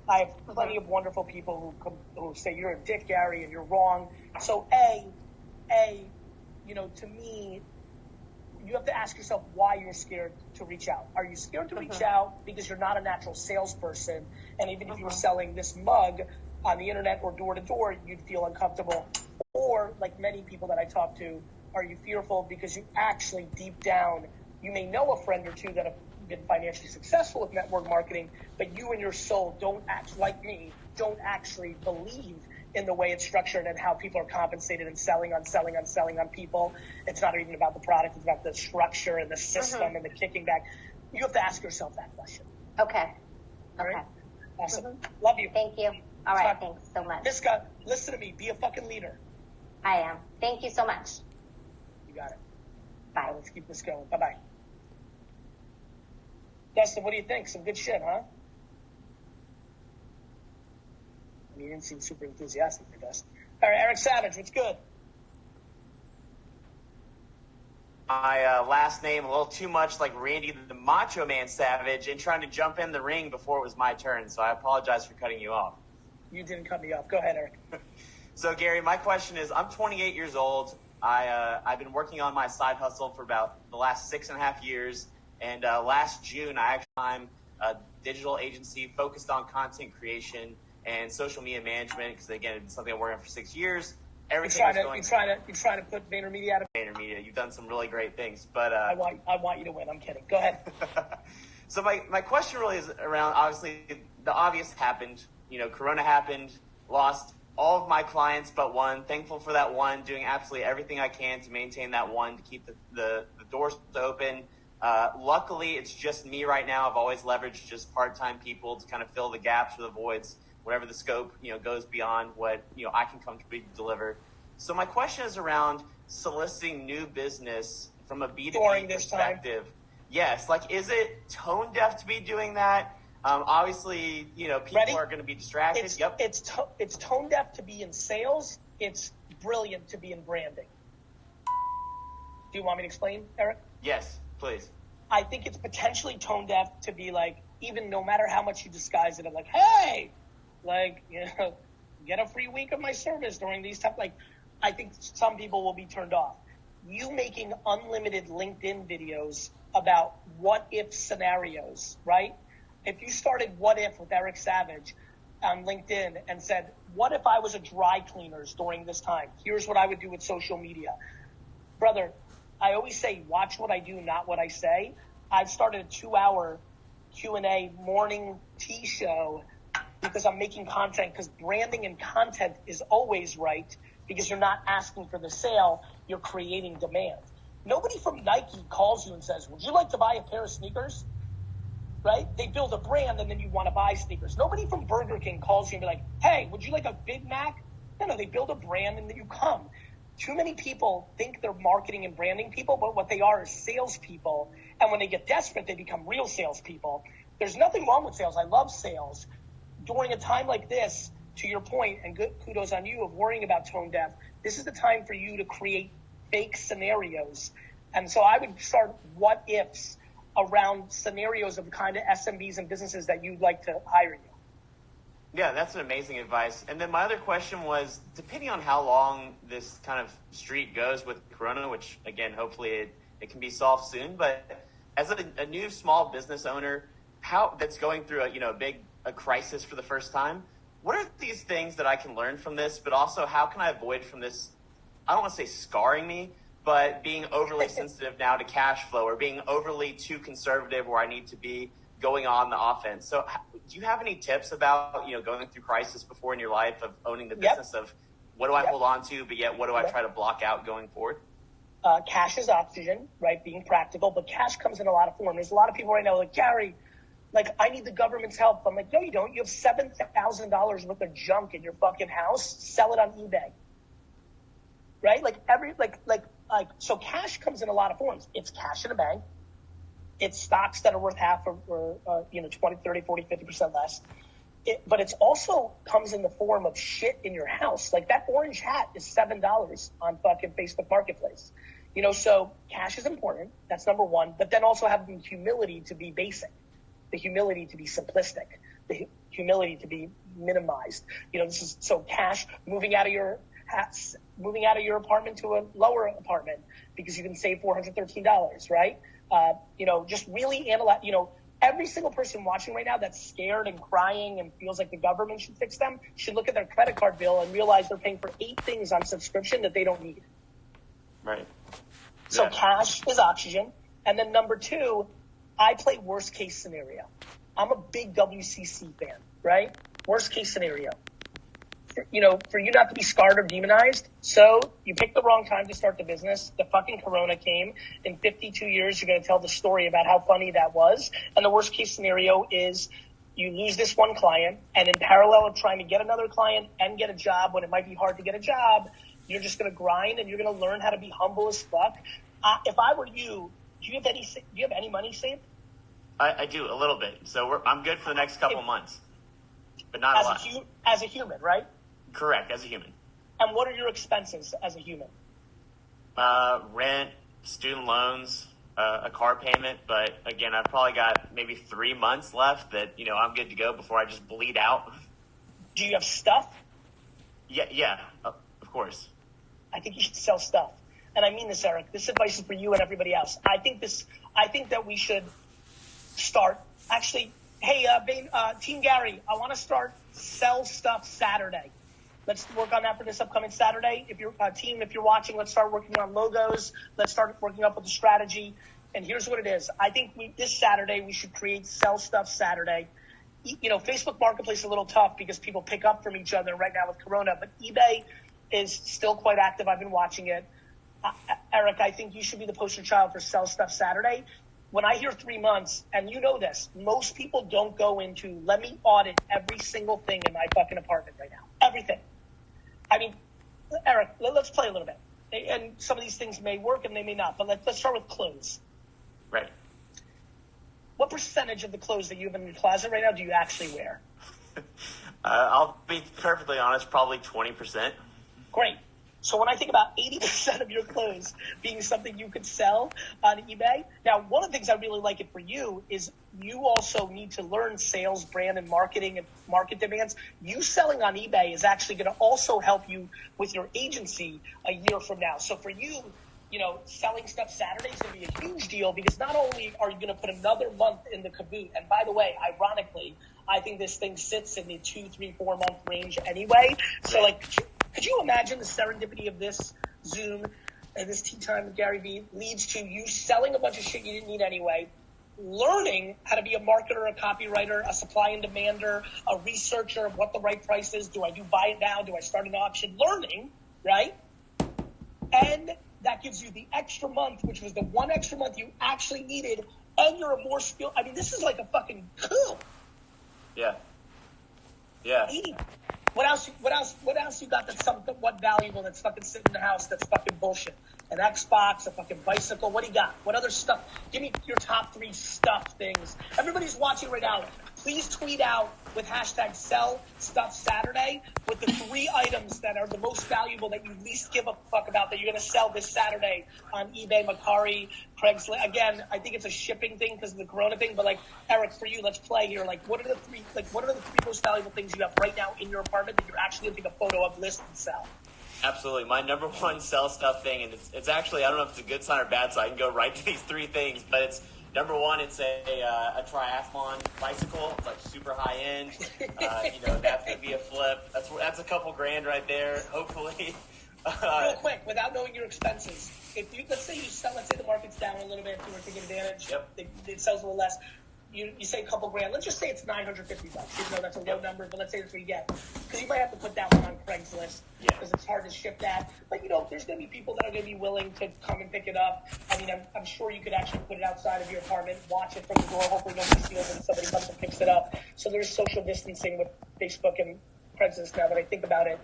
I have plenty of wonderful people who say you're a dick, Gary, and you're wrong. So to me, you have to ask yourself why you're scared to reach out. Are you scared to reach out because you're not a natural salesperson? And even if you were selling this mug on the internet or door to door, you'd feel uncomfortable. Or like many people that I talk to, are you fearful because you actually deep down, you may know a friend or two that have been financially successful with network marketing, but you in your soul don't actually believe in the way it's structured and how people are compensated and selling on people. It's not even about the product. It's about the structure and the system and the kicking back. You have to ask yourself that question. Okay. All right? Awesome. Love you. Thank you. All right. Thanks so much. Miska, listen to me. Be a fucking leader. I am. Thank you so much. You got it. Bye. Let's keep this going. Bye-bye. Dustin, what do you think? Some good shit, huh? You didn't seem super enthusiastic for Dustin. All right, Eric Savage, what's good? My last name a little too much like Randy the Macho Man Savage and trying to jump in the ring before it was my turn, so I apologize for cutting you off. You didn't cut me off. Go ahead, Eric. So, Gary, my question is, I'm 28 years old. I've been working on my side hustle for about the last 6.5 years, and last June I actually I'm a digital agency focused on content creation and social media management, because again, it's something I've worked on for 6 years. Everything you're trying to put VaynerMedia out of VaynerMedia. You've done some really great things, but I want you to win. I'm kidding. Go ahead. So my question really is around, obviously the obvious happened. Corona happened, lost all of my clients but one. Thankful for that one, doing absolutely everything I can to maintain that one, to keep the doors open. Luckily, it's just me right now. I've always leveraged just part-time people to kind of fill the gaps or the voids whenever the scope, goes beyond what, I can comfortably deliver. So my question is around soliciting new business from a B2B perspective. Yes. Is it tone deaf to be doing that? Obviously, people are going to be distracted. It's tone deaf to be in sales. It's brilliant to be in branding. Do you want me to explain, Eric? Yes, please. I think it's potentially tone deaf to be even no matter how much you disguise it, I'm like, hey, get a free week of my service during these times. I think some people will be turned off. You making unlimited LinkedIn videos about what if scenarios, right? If you started What If with Eric Savage on LinkedIn and said, what if I was a dry cleaners during this time? Here's what I would do with social media. Brother, I always say, watch what I do, not what I say. I've started a 2-hour Q&A morning tea show because I'm making content, because branding and content is always right, because you're not asking for the sale, you're creating demand. Nobody from Nike calls you and says, would you like to buy a pair of sneakers? Right? They build a brand and then you want to buy sneakers. Nobody from Burger King calls you and be like, hey, would you like a Big Mac? No, they build a brand and then you come. Too many people think they're marketing and branding people, but what they are is salespeople. And when they get desperate, they become real salespeople. There's nothing wrong with sales. I love sales. During a time like this, to your point, and good kudos on you of worrying about tone deaf, this is the time for you to create fake scenarios. And so I would start what ifs around scenarios of the kind of SMBs and businesses that you'd like to hire you. Yeah, that's an amazing advice. And then my other question was, depending on how long this kind of streak goes with Corona, which again, hopefully it can be solved soon, but as a new small business owner, that's going through a crisis for the first time, what are these things that I can learn from this, but also how can I avoid from this, I don't want to say scarring me, but being overly sensitive now to cash flow, or being overly too conservative where I need to be going on the offense. So do you have any tips about, going through crisis before in your life of owning the business of what do I hold on to, but yet what do I try to block out going forward? Cash is oxygen, right? Being practical, but cash comes in a lot of form. There's a lot of people right now like, Gary, I need the government's help. I'm like, no, you don't. You have $7,000 worth of junk in your fucking house. Sell it on eBay. Right? So cash comes in a lot of forms. It's cash in a bank. It's stocks that are worth half or 20, 30, 40, 50% less. But it's also comes in the form of shit in your house. That orange hat is $7 on fucking Facebook Marketplace. So cash is important. That's number one. But then also having humility to be basic, the humility to be simplistic, the humility to be minimized. This is so cash moving out of your apartment to a lower apartment because you can save $413, right? Just really analyze, every single person watching right now that's scared and crying and feels like the government should fix them should look at their credit card bill and realize they're paying for 8 things on subscription that they don't need. Right. So Yeah. cash is oxygen. And then number 2, I play worst case scenario. I'm a big WCC fan, right? Worst case scenario. For you not to be scarred or demonized. So you picked the wrong time to start the business. The fucking corona came. In 52 years, you're going to tell the story about how funny that was. And the worst case scenario is you lose this one client. And in parallel of trying to get another client and get a job when it might be hard to get a job, you're just going to grind and you're going to learn how to be humble as fuck. If I were you, do you have any money saved? I do a little bit. So I'm good for the next couple months, but not a lot. As a human, right? Correct, as a human. And what are your expenses as a human? Rent, student loans, a car payment. But again, I've probably got maybe 3 months left that, I'm good to go before I just bleed out. Do you have stuff? Yeah, of course. I think you should sell stuff. And I mean this, Eric. This advice is for you and everybody else. I think that we should start. Actually, hey, Team Gary, I want to start Sell Stuff Saturday. Let's work on that for this upcoming Saturday. If you're if you're watching, let's start working on logos. Let's start working up with the strategy. And here's what it is. I think this Saturday we should create Sell Stuff Saturday. Facebook Marketplace is a little tough because people pick up from each other right now with Corona, but eBay is still quite active. I've been watching it. Eric, I think you should be the poster child for Sell Stuff Saturday. When I hear 3 months, and you know this, most people don't go into, let me audit every single thing in my fucking apartment right now. Everything. I mean, Eric, let's play a little bit. And some of these things may work and they may not, but let's start with clothes. Right. What percentage of the clothes that you have in your closet right now do you actually wear? I'll be perfectly honest, probably 20%. Great. So when I think about 80% of your clothes being something you could sell on eBay, now one of the things I really like it for you is you also need to learn sales, brand, and marketing and market demands. You selling on eBay is actually going to also help you with your agency a year from now. So for you, selling stuff Saturday is going to be a huge deal because not only are you going to put another month in the caboot, and by the way, ironically, I think this thing sits in the 2, 3, 4 month range anyway. So could you imagine the serendipity of this Zoom and this tea time with Gary Vee leads to you selling a bunch of shit you didn't need anyway, learning how to be a marketer, a copywriter, a supply and demander, a researcher of what the right price is. Do I buy it now? Do I start an auction? Learning, right? And that gives you the extra month, which was the one extra month you actually needed, and you're a more skilled. I mean, this is like a fucking coup. Yeah. What else you got that's something valuable that's fucking sitting in the house that's fucking bullshit? An Xbox, a fucking bicycle. What do you got? What other stuff? Give me your top 3 stuff things. Everybody's watching right now. Please tweet out with hashtag Sell Stuff Saturday with the 3 items that are the most valuable that you least give a fuck about that you're going to sell this Saturday on eBay, Mercari, Craigslist. Again, I think it's a shipping thing because of the Corona thing. But Eric, for you, let's play here. What are the 3 most valuable things you have right now in your apartment that you're actually going to take a photo of, list, and sell? Absolutely. My number one sell stuff thing, and it's actually, I don't know if it's a good sign or bad sign. I can go right to these 3 things, but it's number one, it's a triathlon bicycle. It's like super high end. That's going to be a flip. That's a couple grand right there, hopefully. Real quick, without knowing your expenses, let's say the market's down a little bit, you want to take advantage. Yep. It sells a little less. You say a couple grand. Let's just say it's $950. Even though that's a low number, but let's say that's what you get. Because you might have to put that one on Craigslist because it's hard to ship that. But there's going to be people that are going to be willing to come and pick it up. I mean, I'm sure you could actually put it outside of your apartment, watch it from the door. Hopefully nobody steals it and somebody comes and picks it up. So there's social distancing with Facebook and Craigslist now that I think about it.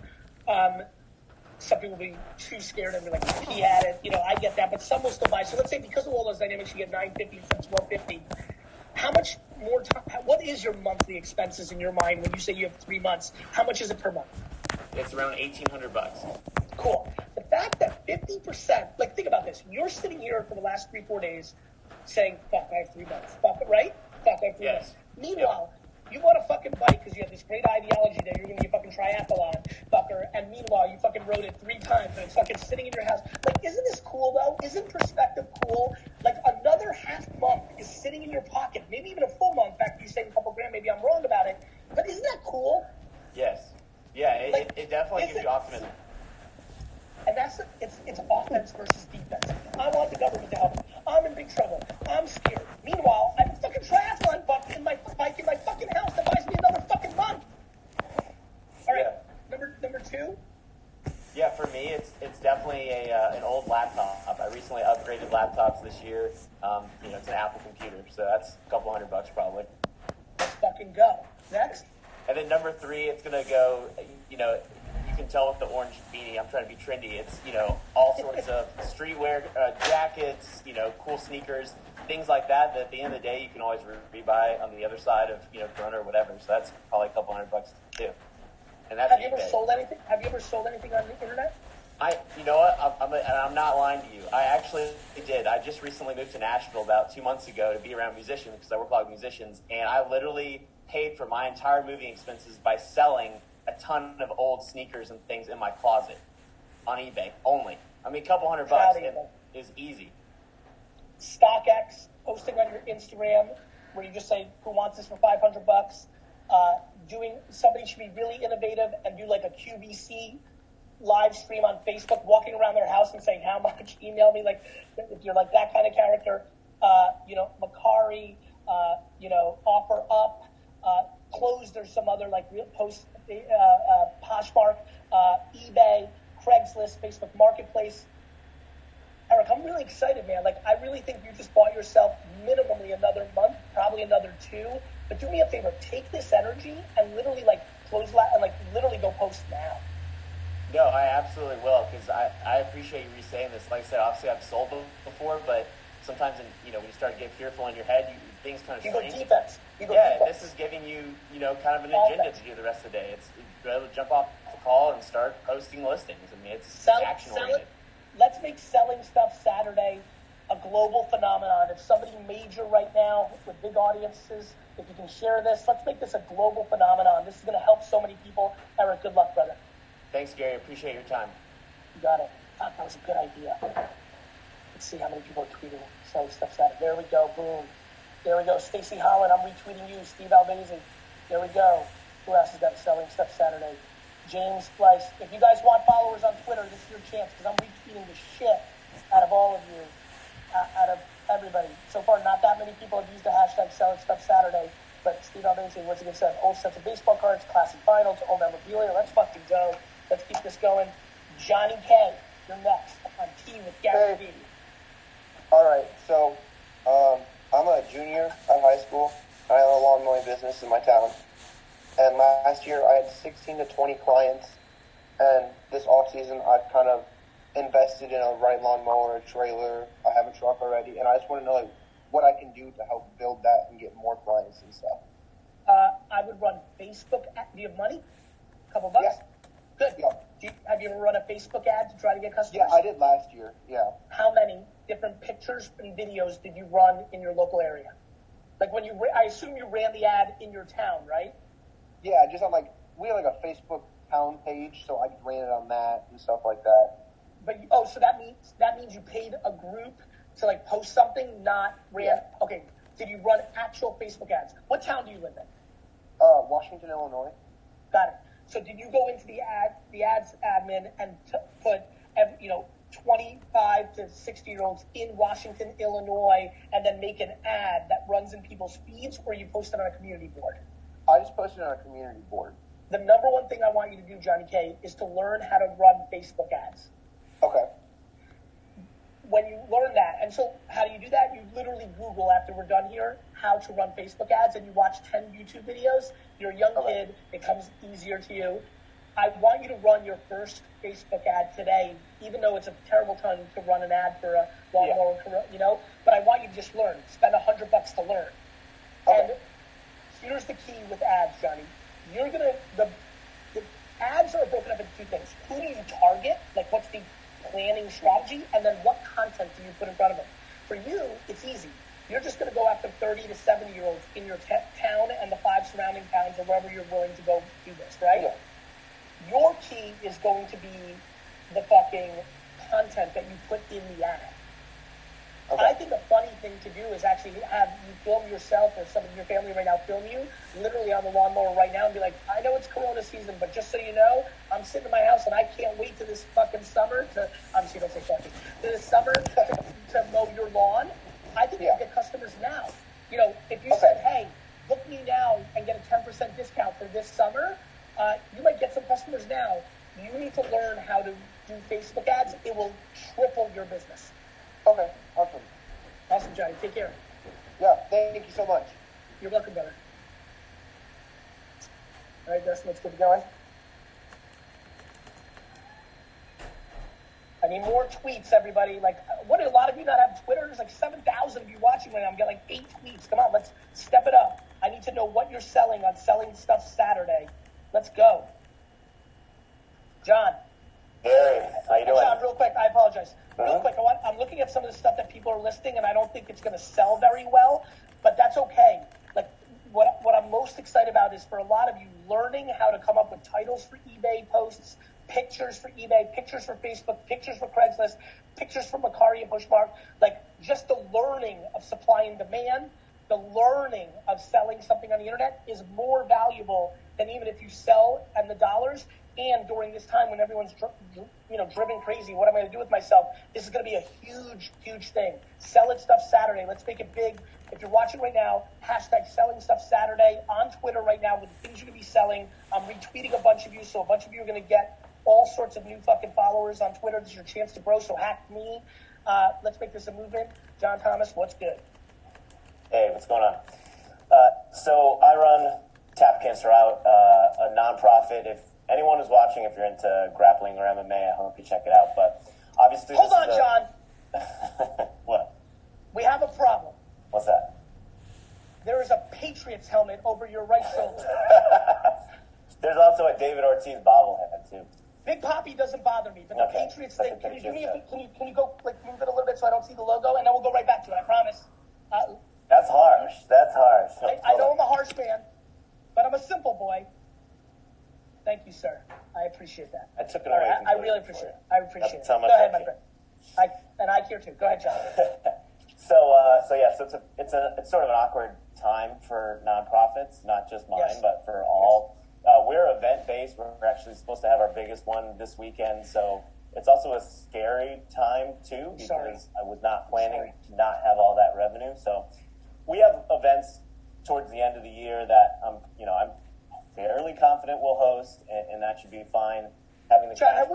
Some people will be too scared and be like, he had it. I get that. But some will still buy. So let's say because of all those dynamics, you get $950 instead of $1,250. How much more time? What is your monthly expenses in your mind when you say you have 3 months? How much is it per month? It's around $1,800. Cool. The fact that 50%, think about this. You're sitting here for the last 3-4 days saying, fuck, I have 3 months. Fuck it, right? Fuck, I have 3 months. Meanwhile, You bought a fucking bike because you have this great ideology that you're going to be a fucking triathlon fucker, and meanwhile you fucking rode it 3 times and it's fucking sitting in your house. Like, isn't this cool though? Isn't perspective cool? Like, another half month is sitting in your pocket, maybe even a full month. In fact, you save a couple grand, maybe I'm wrong about it, but isn't that cool? Yes. Yeah, it definitely gives you optimism. And that's it's offense versus defense. I want the government to help me. I'm in big trouble. I'm scared. Meanwhile, I have a fucking triathlon bike in my fucking house that buys me another fucking month. All right, number 2. Yeah, for me, it's definitely an old laptop. I recently upgraded laptops this year. It's an Apple computer, so that's a couple $100 probably. Let's fucking go. Next. And then number 3, it's gonna go. You can tell with the orange beanie, I'm trying to be trendy. It's, all sorts of streetwear, jackets, cool sneakers, things like that at the end of the day, you can always rebuy on the other side of, Corona or whatever. So that's probably a couple $100 too. And that's Have you ever sold anything? Have you ever sold anything on the internet? You know what? I'm not lying to you. I actually did. I just recently moved to Nashville about 2 months ago to be around musicians because I work a lot with musicians. And I literally paid for my entire moving expenses by selling a ton of old sneakers and things in my closet on eBay only. I mean, a couple $100 is easy. StockX, posting on your Instagram, where you just say, who wants this for $500? Somebody should be really innovative and do like a QVC live stream on Facebook, walking around their house and saying, how much? Email me. Like, if you're like that kind of character, Macari, Offer Up, Close. There's some other like real posts, Poshmark, eBay, Craigslist, Facebook Marketplace. Eric, I'm really excited, man. Like, I really think you just bought yourself minimally another month, probably another 2. But do me a favor, take this energy and literally like literally go post now. No, I absolutely will, because I appreciate you saying this. Like I said, obviously I've sold them before, but sometimes when you start to get fearful in your head, things kind of change. You go defense. This is giving you, kind of an agenda to do the rest of the day. It's be able to jump off the call and start posting listings. I mean, it's action-oriented. Let's make selling stuff Saturday a global phenomenon. If somebody major right now with big audiences, if you can share this, let's make this a global phenomenon. This is going to help so many people. Eric, good luck, brother. Thanks, Gary. Appreciate your time. You got it. That was a good idea. Let's see how many people are tweeting selling stuff Saturday. There we go. Boom. There we go. Stacy Holland, I'm retweeting you. Steve Albazzi. There we go. Who else has got selling stuff Saturday? James Slice. If you guys want followers on Twitter, this is your chance because I'm retweeting the shit out of all of you, out of everybody. So far, not that many people have used the hashtag selling stuff Saturday, but Steve Albazzi, once again, said old sets of baseball cards, classic finals, old memorabilia. Let's fucking go. Let's keep this going. Johnny K, you're next on Tea with Gary V. All right, so I'm a junior at high school. I own a lawn mowing business in my town. And last year I had 16 to 20 clients. And this off season I've kind of invested in a right lawnmower, a trailer. I have a truck already. And I just want to know what I can do to help build that and get more clients and stuff. I would run Facebook. Do you have money? A couple bucks? Yeah. Good. Yeah. Have you ever run a Facebook ad to try to get customers? Yeah, I did last year. Yeah. How many different pictures and videos did you run in your local area? Like when I assume you ran the ad in your town, right? Yeah, just on we have a Facebook town page, so I just ran it on that and stuff like that. But so that means you paid a group to post something, not ran. Yeah. Okay. Did you run actual Facebook ads? What town do you live in? Washington, Illinois. Got it. So did you go into the ads admin and put 25 to 60-year-olds in Washington, Illinois, and then make an ad that runs in people's feeds, or you post it on a community board? I just posted it on a community board. The number one thing I want you to do, Johnny K, is to learn how to run Facebook ads. Okay. When you learn that, and so how do you do that? You literally Google after we're done here how to run Facebook ads, and you watch 10 YouTube videos. You're a young kid. It comes easier to you. I want you to run your first Facebook ad today, even though it's a terrible time to run an ad for a lawnmower, but I want you to just learn. Spend $100 to learn. Okay. And here's the key with ads, Johnny. The ads are broken up into 2 things. Who do you target? What's the planning strategy? And then what content do you put in front of them? For you, it's easy. You're just going to go after 30 to 70-year-olds in your town and the 5 surrounding towns or wherever you're willing to go do this, right? Yeah. Your key is going to be the fucking content that you put in the ad. Okay. I think a funny thing to do is actually have you film yourself or some of your family right now film you literally on the lawnmower right now and be like, I know it's Corona season, but just so you know, I'm sitting in my house and I can't wait to this fucking summer to, obviously don't say fucking, to this summer to mow your lawn. I think you can get customers now. You know, if you said, hey, book me now and get a 10% discount for this summer, you might get some customers now. You need to learn how to do Facebook ads. It will triple your business. Okay, awesome. Awesome, Johnny. Take care. Yeah, thank you so much. You're welcome, brother. All right, Dustin, let's get going. I need more tweets, everybody. Like, what do a lot of you not have Twitter? There's like 7,000 of you watching right now. I'm getting like 8 tweets. Come on, let's step it up. I need to know what you're selling on Selling Stuff Saturday. Let's go. John. Gary, how you doing? John, real quick, I apologize. Real quick, I'm looking at some of the stuff that people are listing, and I don't think it's going to sell very well, but that's okay. Like, what I'm most excited about is for a lot of you learning how to come up with titles for eBay posts, pictures for eBay, pictures for Facebook, pictures for Craigslist, pictures for Macari and Pushmark. Like, just the learning of supply and demand, the learning of selling something on the internet is more valuable than even if you sell and the dollars. And during this time when everyone's driven crazy, what am I going to do with myself? This is going to be a huge, huge thing. Sell It Stuff Saturday. Let's make it big. If you're watching right now, hashtag Selling Stuff Saturday on Twitter right now with the things you're going to be selling. I'm retweeting a bunch of you, so a bunch of you are going to get all sorts of new fucking followers on Twitter. This is your chance to grow, so hack me. Let's make this a movement. John Thomas, what's good? Hey, what's going on? So I run Tap Cancer Out, a nonprofit. If anyone is watching, if you're into grappling or MMA, I hope you check it out. But obviously, hold on, John. What? We have a problem. What's that? There is a Patriots helmet over your right shoulder. There's also a David Ortiz bobblehead too. Big Poppy doesn't bother me, but the Okay. Patriots thing. Can you do me? Can you go like move it a little bit so I don't see the logo, and then we'll go right back to it. I promise. That's harsh. That's harsh. I know I'm a harsh man, but I'm a simple boy. Thank you, sir. I appreciate that. I took it All away. right, I really appreciate it. I appreciate That's it. how much Go ahead, I my feel. friend. I care too. Go ahead, John. So it's sort of an awkward time for nonprofits, not just mine, Yes. but for all. We're event based. We're actually supposed to have our biggest one this weekend, so it's also a scary time too because Sorry. I was not planning to not have all that revenue. So we have events towards the end of the year that I'm fairly confident we'll host, and that should be fine. Having the John, have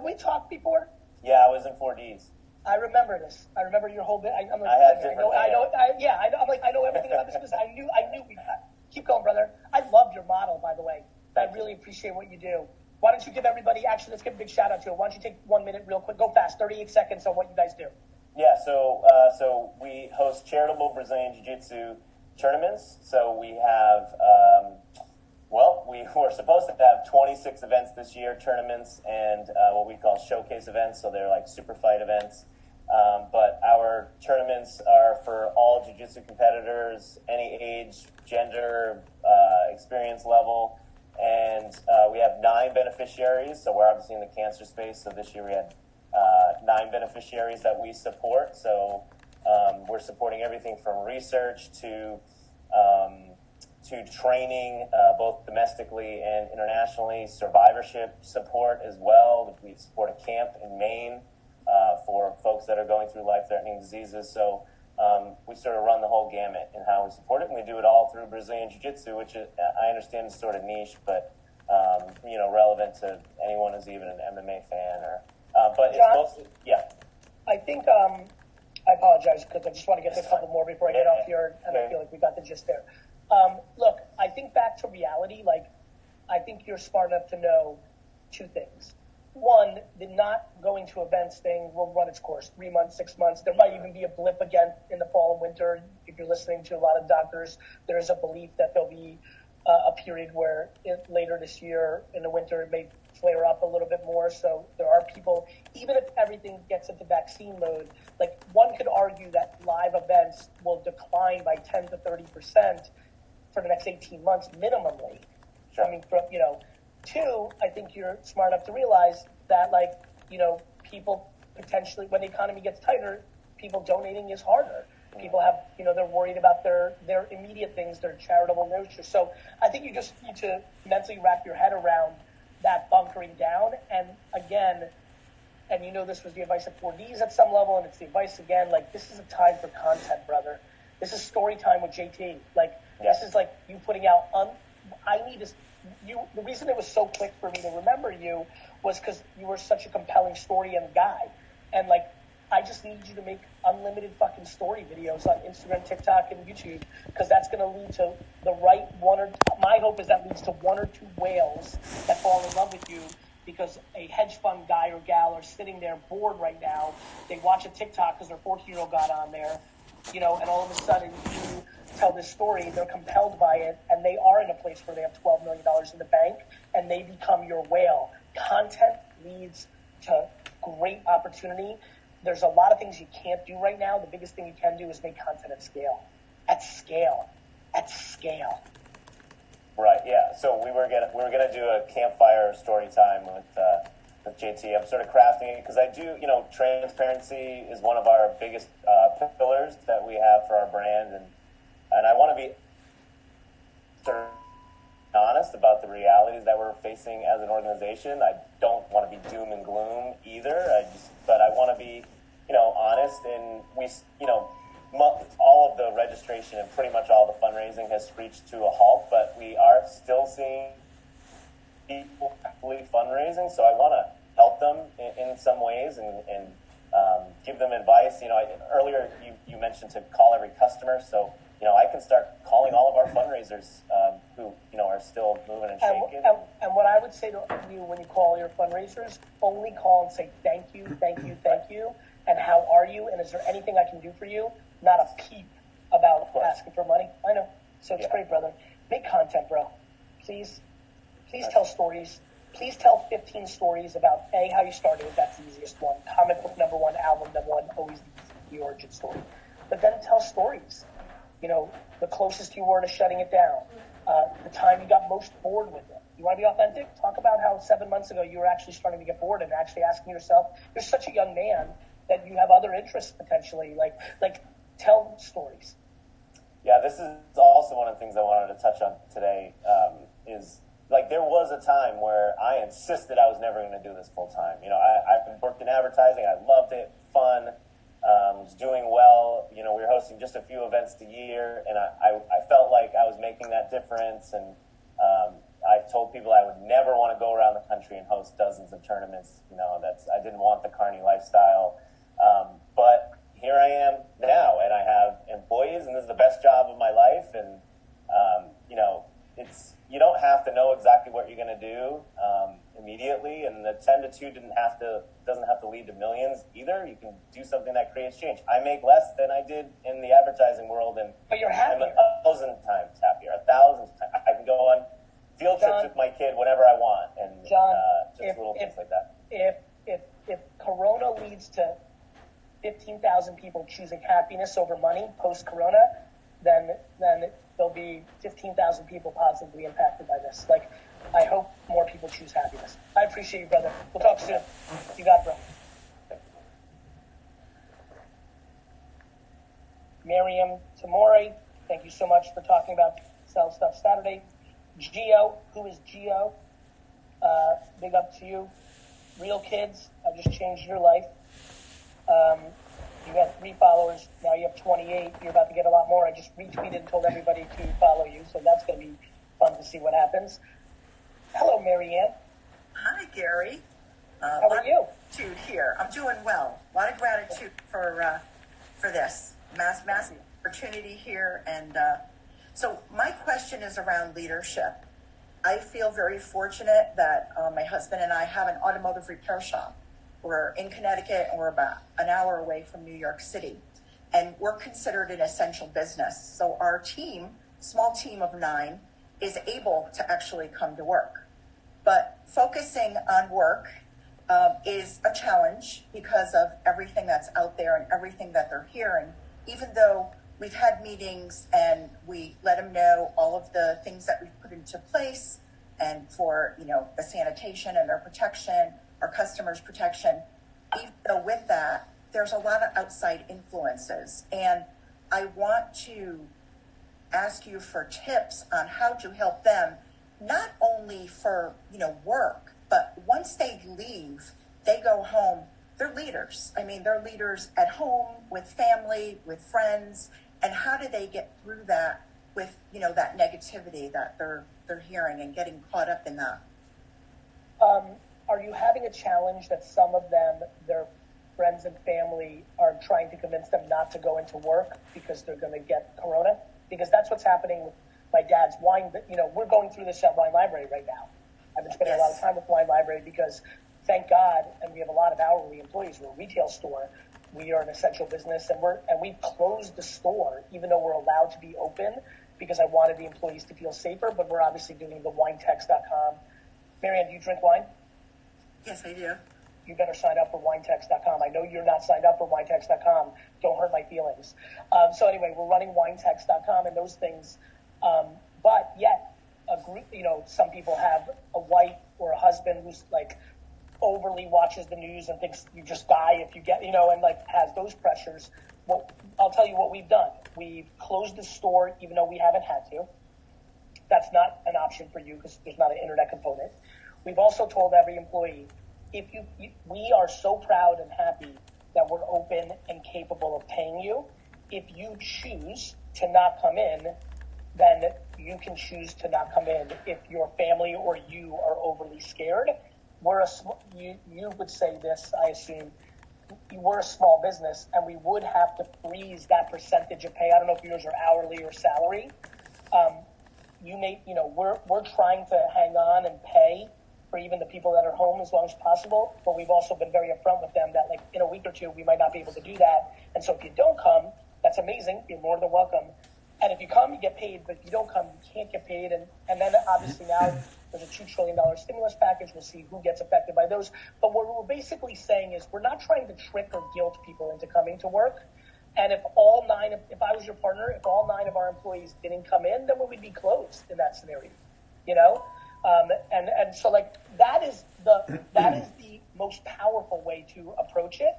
we talked before? Yeah, I was in 4Ds. I remember this. I remember your whole bit. I'm like, I had I different know. I'm like, I know everything about this business. I knew we had. Keep going, brother. I love your model, by the way. I really appreciate what you do. Why don't you give everybody, actually, let's give a big shout out to it. Why don't you take 1 minute real quick? Go fast, 38 seconds on what you guys do. Yeah, so we host charitable Brazilian Jiu-Jitsu tournaments. So we have, we were supposed to have 26 events this year, tournaments, and what we call showcase events. So they're like super fight events. But our tournaments are for all jiu-jitsu competitors, any age, gender, experience level. And we have 9 beneficiaries. So we're obviously in the cancer space. So this year we had 9 beneficiaries that we support. So we're supporting everything from research to training, both domestically and internationally, survivorship support as well. We support a camp in Maine for folks that are going through life-threatening diseases. So we sort of run the whole gamut in how we support it, and we do it all through Brazilian Jiu-Jitsu, which I understand is sort of niche, but relevant to anyone who's even an MMA fan. But John, it's mostly, yeah. I think, I apologize because I just want to get to a couple more before I get off here, and I feel like we got the gist there. Look, I think back to reality, I think you're smart enough to know 2 things. One, the not going to events thing will run its course, 3 months, 6 months. There might even be a blip again in the fall and winter. If you're listening to a lot of doctors, there is a belief that there'll be a period where later this year in the winter it may flare up a little bit more. So there are people, even if everything gets into vaccine mode, like one could argue that live events will decline by 10 to 30% for the next 18 months minimally. Sure. I mean, two, I think you're smart enough to realize that, like, people potentially, when the economy gets tighter, people donating is harder. People have, they're worried about their immediate things, their charitable nature. So I think you just need to mentally wrap your head around that bunkering down. And again, and this was the advice of 4Ds at some level, and it's the advice again, like, this is a time for content, brother. This is story time with JT. Like, This is like you putting out, the reason it was so quick for me to remember you was because you were such a compelling story and guy. And, like, I just need you to make unlimited fucking story videos on Instagram, TikTok, and YouTube, because that's going to lead to the right my hope is that leads to one or two whales that fall in love with you, because a hedge fund guy or gal are sitting there bored right now. They watch a TikTok because their 14-year-old got on there, and all of a sudden you tell this story, they're compelled by it, and they are in a place where they have $12 million in the bank, and they become your whale. Content leads to great opportunity. There's a lot of things you can't do right now. The biggest thing you can do is make content at scale. At scale. At scale. Right. Yeah. So we were gonna do a campfire story time with JT. I'm sort of crafting it because I do. Transparency is one of our biggest pillars that we have for our brand, and I want to be sort of honest about the realities that we're facing as an organization. I don't want to be doom and gloom either. But I want to be, honest. And all of the registration and pretty much all the fundraising has screeched to a halt. But we are still seeing people actively fundraising. So I want to help them in some ways and give them advice. Earlier you mentioned to call every customer. So I can start calling all of our fundraisers who are still moving and shaking. And what I would say to you when you call your fundraisers, only call and say thank you, and how are you, and is there anything I can do for you? Not a peep about asking for money. I know. So it's great, brother. Make content, bro. Please tell stories. Please tell 15 stories about how you started. That's the easiest one. Comic book number one, album number one, always the origin story. But then tell stories. The closest you were to shutting it down, the time you got most bored with it. You want to be authentic? Talk about how 7 months ago you were actually starting to get bored and actually asking yourself, you're such a young man that you have other interests potentially. Like tell stories. Yeah, this is also one of the things I wanted to touch on today, is like there was a time where I insisted I was never going to do this full time. I've worked in advertising. I loved it. Fun. Was doing well. We were hosting just a few events a year, and I felt like I was making that difference. And I told people I would never want to go around the country and host dozens of tournaments. I didn't want the carny lifestyle. But here I am now, and I have employees, and this is the best job of my life. And you don't have to know exactly what you're going to do immediately, and the 10 to 2 doesn't have to lead to millions either. You can do something that creates change. I make less than I did in the advertising world, but you're happier. I'm 1,000 times happier. 1,000 times. I can go on field trips with my kid whenever I want, and John, just little things like that. If Corona leads to 15,000 people choosing happiness over money post-Corona, then there'll be 15,000 people positively impacted by this. Like, I hope more people choose happiness. I appreciate you, brother. We'll talk soon. You got it, bro. Miriam Tamori, thank you so much for talking about Sell Stuff Saturday. Gio, who is Gio? Big up to you. Real Kids, I just changed your life. You had 3 followers, now you have 28. You're about to get a lot more. I just retweeted and told everybody to follow you, so that's going to be fun to see what happens. Hello, Marianne. Hi, Gary. How are you? Gratitude here. I'm doing well. A lot of gratitude for this massive opportunity here. And so my question is around leadership. I feel very fortunate that my husband and I have an automotive repair shop. We're in Connecticut, and we're about an hour away from New York City. And we're considered an essential business. So our team, small team of 9, is able to actually come to work. But focusing on work is a challenge because of everything that's out there and everything that they're hearing, even though we've had meetings and we let them know all of the things that we've put into place and for, the sanitation and their protection, our customers' protection. Even though with that, there's a lot of outside influences. And I want to ask you for tips on how to help them, not only for, work, but once they leave, they go home, they're leaders. I mean, they're leaders at home, with family, with friends. And how do they get through that with, that negativity that they're hearing and getting caught up in that? Are you having a challenge that some of them, their friends and family, are trying to convince them not to go into work because they're going to get corona? Because that's what's happening with my dad's wine. We're going through this at Wine Library right now. I've been spending a lot of time with Wine Library because, thank God, and we have a lot of hourly employees. We're a retail store. We are an essential business, and we've closed the store even though we're allowed to be open because I wanted the employees to feel safer. But we're obviously doing the winetext.com. Marianne, do you drink wine? Yes, I do. You better sign up for winetext.com. I know you're not signed up for winetext.com. Don't hurt my feelings. So anyway, we're running winetext.com and those things. But yet, a group, some people have a wife or a husband who's like overly watches the news and thinks you just die if you get, and like has those pressures. Well, I'll tell you what we've done. We've closed the store even though we haven't had to. That's not an option for you because there's not an internet component. We've also told every employee, we are so proud and happy that we're open and capable of paying you. If you choose to not come in, then you can choose to not come in. If your family or you are overly scared, you would say this, I assume, we're a small business and we would have to freeze that percentage of pay. I don't know if yours are hourly or salary. We're trying to hang on and pay for even the people that are home as long as possible, but we've also been very upfront with them that like in a week or two, we might not be able to do that. And so if you don't come, that's amazing. You're more than welcome. And if you come, you get paid, but if you don't come, you can't get paid. And then obviously now there's a $2 trillion stimulus package. We'll see who gets affected by those. But what we're basically saying is we're not trying to trick or guilt people into coming to work. And if I was your partner, if all 9 of our employees didn't come in, then we would be closed in that scenario, and so like that is the most powerful way to approach it.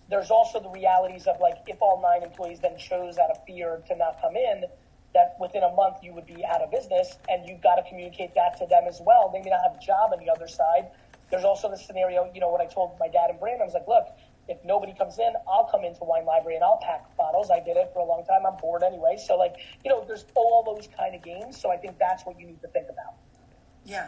There's also the realities of like if all 9 employees then chose out of fear to not come in, that within a month you would be out of business, and you've got to communicate that to them as well. They may not have a job on the other side. There's also the scenario, what I told my dad and Brandon, I was like, look, if nobody comes in, I'll come into Wine Library and I'll pack bottles. I did it for a long time. I'm bored anyway. So there's all those kind of games. So I think that's what you need to think about. Yeah.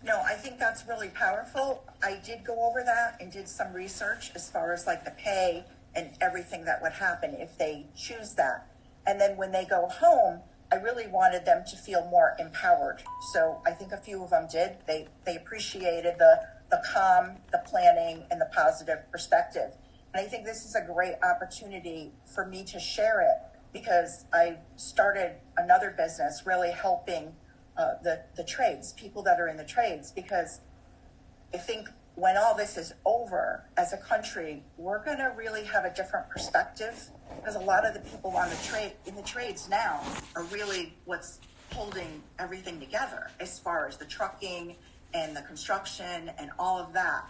No, I think that's really powerful. I did go over that and did some research as far as like the pay and everything that would happen if they choose that. And then when they go home, I really wanted them to feel more empowered. So I think a few of them did. They appreciated the calm, the planning, and the positive perspective. And I think this is a great opportunity for me to share it because I started another business really helping the trades, people that are in the trades, because I think when all this is over as a country, we're going to really have a different perspective because a lot of the people in the trades now are really what's holding everything together as far as the trucking and the construction and all of that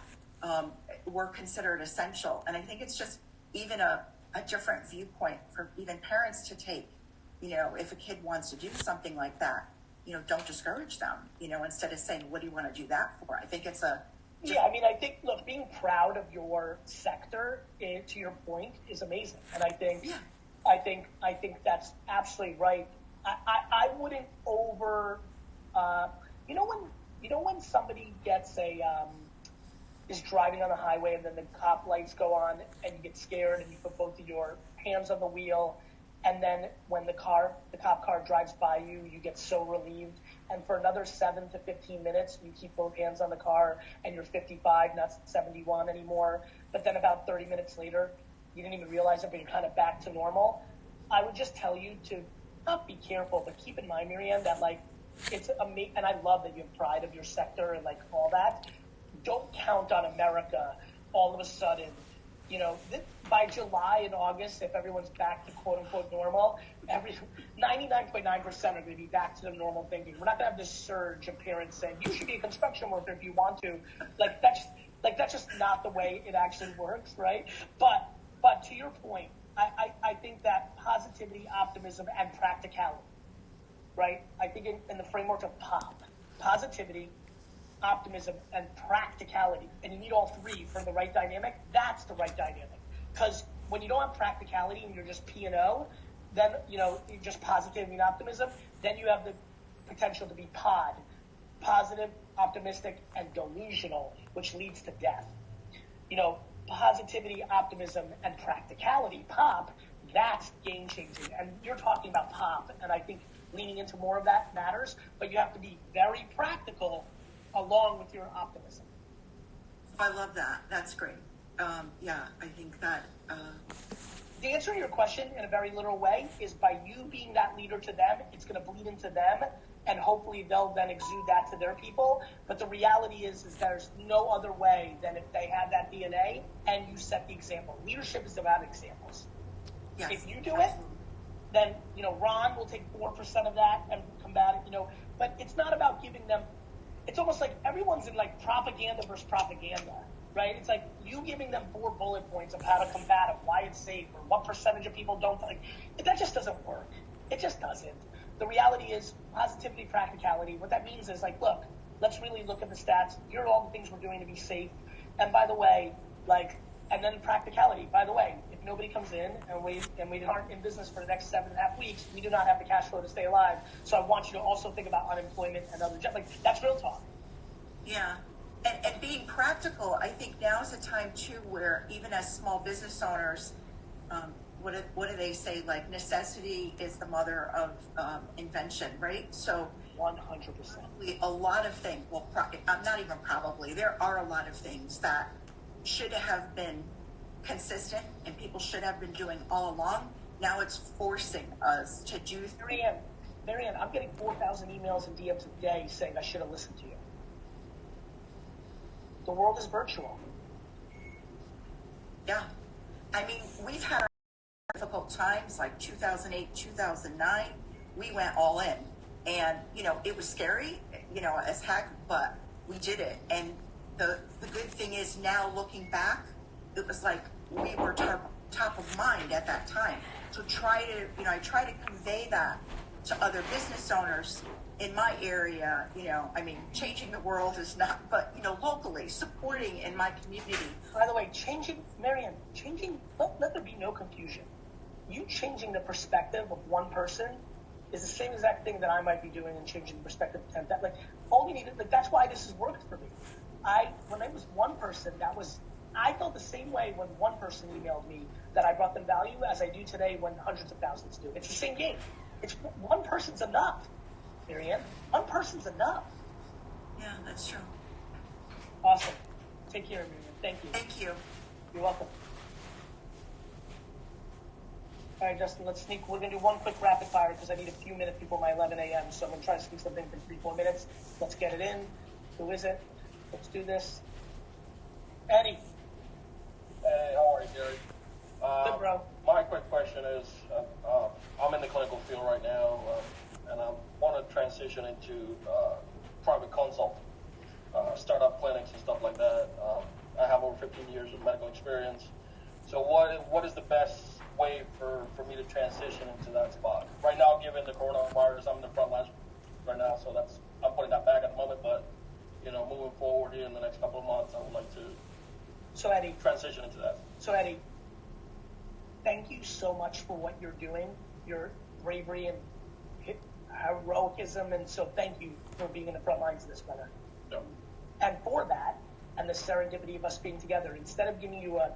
were considered essential. And I think it's just even a different viewpoint for even parents to take, if a kid wants to do something like that, don't discourage them, instead of saying, what do you want to do that for? I think it's I think, look, being proud of your sector, to your point, is amazing. And I think that's absolutely right. I wouldn't when somebody gets is driving on the highway and then the cop lights go on and you get scared and you put both of your hands on the wheel, and then when the cop car drives by you, you get so relieved. And for another 7 to 15 minutes, you keep both hands on the car and you're 55, not 71 anymore. But then about 30 minutes later, you didn't even realize it, but you're kind of back to normal. I would just tell you to not be careful, but keep in mind, Marianne, that it's amazing, and I love that you have pride of your sector and like all that. Don't count on America all of a sudden. You know, by July and August, if everyone's back to quote unquote normal, 99.9% are going to be back to the normal thinking. We're not going to have this surge of parents saying you should be a construction worker if you want to. That's just not the way it actually works, right? But to your point, I think that positivity, optimism, and practicality, right? I think in the framework of positivity, optimism, and practicality, and you need all three for the right dynamic. That's the right dynamic. Because when you don't have practicality and you're just P&O, then, you know, you're just positivity and optimism, then you have the potential to be positive, optimistic, and delusional, which leads to death. You know, positivity, optimism, and practicality, pop, that's game changing. And you're talking about pop, and I think leaning into more of that matters, but you have to be very practical along with your optimism. I love that. That's great. Yeah, I think that... The answer to your question in a very literal way is by you being that leader to them, it's going to bleed into them, and hopefully they'll then exude that to their people. But the reality is there's no other way than if they have that DNA and you set the example. Leadership is about examples. Yes, if you do it, then, you know, Ron will take 4% of that and combat it, you know. But it's not about giving them... It's almost like everyone's in like propaganda versus propaganda, right? It's like you giving them 4 bullet points of how to combat it, why it's safe, or what percentage of people don't like. That just doesn't work. It just doesn't. The reality is positivity, practicality. What that means is like, look, let's really look at the stats. Here are all the things we're doing to be safe. And by the way, like, and then practicality. By the way, if nobody comes in and we aren't in business for the next 7.5 weeks, we do not have the cash flow to stay alive. So I want you to also think about unemployment and other jobs. Like, that's real talk. Yeah. And being practical, I think now is a time too where even as small business owners, what do they say? Like, necessity is the mother of invention, right? So 100%. A lot of things, well, not even probably, there are a lot of things that should have been consistent and people should have been doing all along. Now it's forcing us to do. Marianne, I'm getting 4,000 emails and DMs a day saying I should have listened to you. The world is virtual. Yeah. I mean, we've had our difficult times like 2008, 2009. We went all in. And, you know, it was scary, you know, as heck, but we did it. And the good thing is now looking back, it was like we were top of mind at that time. So I try to convey that to other business owners in my area. You know, I mean, changing the world is not, but, you know, locally supporting in my community. By the way, Marianne, let there be no confusion. You changing the perspective of one person is the same exact thing that I might be doing in changing the perspective of 10. Like, all you need, like, that's why this has worked for me. When I was one person, I felt the same way when one person emailed me that I brought them value as I do today when hundreds of thousands do. It's the same game. It's one person's enough, Marianne. One person's enough. Yeah, that's true. Awesome. Take care, Marianne. Thank you. Thank you. You're welcome. All right, Justin, we're going to do one quick rapid fire because I need a few minutes before my 11 a.m. So I'm going to try to sneak something for 3-4 minutes. Let's get it in. Who is it? Let's do this. Eddie. Hey, how are you, Gary? Good, bro. My quick question is, I'm in the clinical field right now, and I want to transition into private consult, startup clinics and stuff like that. I have over 15 years of medical experience. So what is the best way for me to transition into that spot? Right now, given the coronavirus, I'm in the front lines right now, so I'm putting that back at the moment, but you know, moving forward here in the next couple of months, I would like to transition into that. So Eddie, thank you so much for what you're doing, your bravery and heroism, and so thank you for being in the front lines of this, brother. Yeah. And for that, and the serendipity of us being together, instead of giving you a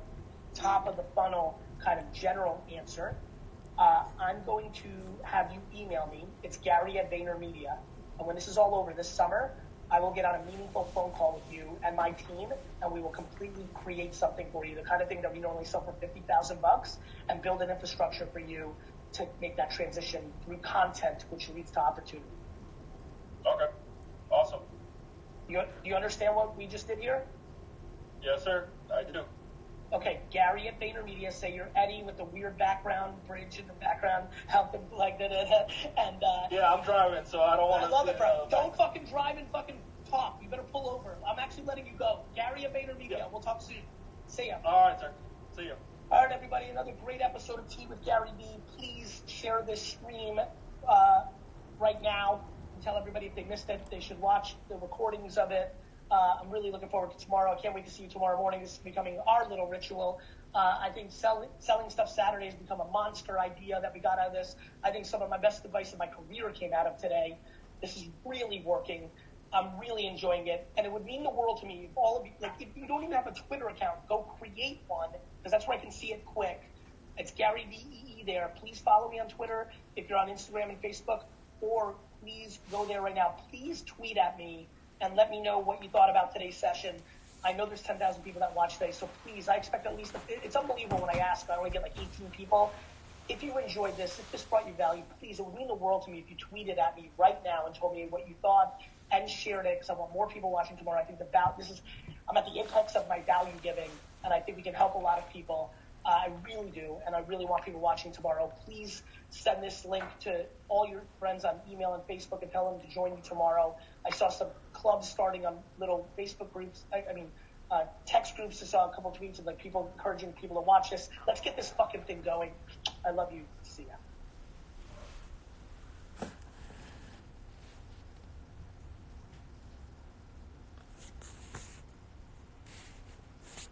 top of the funnel kind of general answer, I'm going to have you email me. It's Gary@VaynerMedia. And when this is all over this summer, I will get on a meaningful phone call with you and my team, and we will completely create something for you, the kind of thing that we normally sell for $50,000, and build an infrastructure for you to make that transition through content, which leads to opportunity. Okay. Awesome. You understand what we just did here? Yes, sir. I do. Okay, Gary at VaynerMedia, say you're Eddie with the weird background bridge in the background, helping like that, and Yeah, I'm driving, so I don't want to. I love it, bro. Don't fucking drive and fucking talk. You better pull over. I'm actually letting you go. Gary at VaynerMedia. Yeah. We'll talk soon. See ya. All right, sir. See you. All right, everybody. Another great episode of Tea with Gary B. Please share this stream right now and tell everybody if they missed it, they should watch the recordings of it. I'm really looking forward to tomorrow. I can't wait to see you tomorrow morning. This is becoming our little ritual. I think selling stuff Saturday has become a monster idea that we got out of this. I think some of my best advice in my career came out of today. This is really working. I'm really enjoying it. And it would mean the world to me if all of you, like, if you don't even have a Twitter account, go create one, because that's where I can see it quick. It's Gary VEE there. Please follow me on Twitter if you're on Instagram and Facebook, or please go there right now. Please tweet at me and let me know what you thought about today's session. I know there's 10,000 people that watch today, so please, I expect at least, it's unbelievable when I ask, I only get like 18 people. If you enjoyed this, if this brought you value, please, it would mean the world to me if you tweeted at me right now and told me what you thought and shared it, because I want more people watching tomorrow. I think I'm at the apex of my value giving, and I think we can help a lot of people. I really do, and I really want people watching tomorrow. Please send this link to all your friends on email and Facebook and tell them to join me tomorrow. I saw some clubs starting on little Facebook groups. Text groups. I saw a couple of tweets of like people encouraging people to watch this. Let's get this fucking thing going. I love you. See ya.